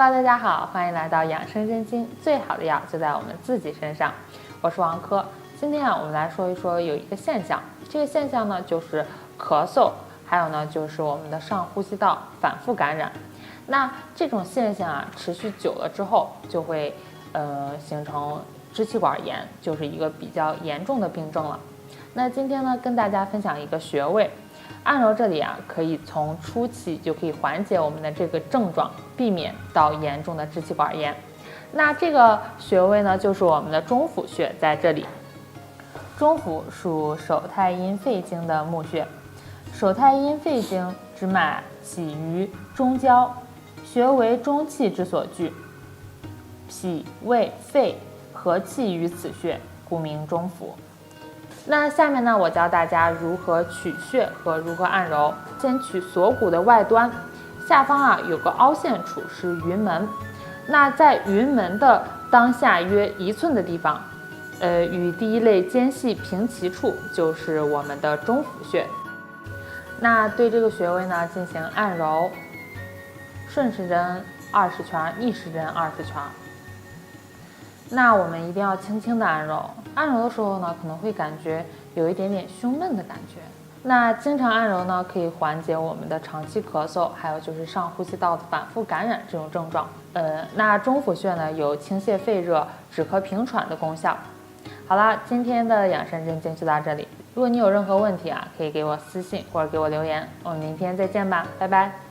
Hello， 大家好，欢迎来到养生真经，最好的药就在我们自己身上。我是王珂，今天我们来说一说有一个现象，这个现象呢就是咳嗽，还有呢就是我们的上呼吸道反复感染。那这种现象持续久了之后，就会形成支气管炎，就是一个比较严重的病症了。那今天呢跟大家分享一个穴位。按揉这里可以从初期就可以缓解我们的这个症状，避免到严重的支气管炎。那这个穴位呢，就是我们的中府穴，在这里。中府属手太阴肺经的募穴，手太阴肺经之脉起于中焦，穴为中气之所聚，脾、胃、肺合气于此穴，故名中府。那下面呢，我教大家如何取穴和如何按揉。先取锁骨的外端，下方有个凹陷处是云门。那在云门的当下约1寸的地方，与第一肋间隙平齐处就是我们的中府穴。那对这个穴位呢进行按揉，顺时针20圈，逆时针20圈。那我们一定要轻轻的按揉，按揉的时候呢，可能会感觉有一点点胸闷的感觉。那经常按揉呢，可以缓解我们的长期咳嗽，还有就是上呼吸道的反复感染这种症状。那中府穴呢，有清泻肺热、止咳平喘的功效。好了，今天的养生真经就到这里。如果你有任何问题可以给我私信或者给我留言。我们明天再见吧，拜拜。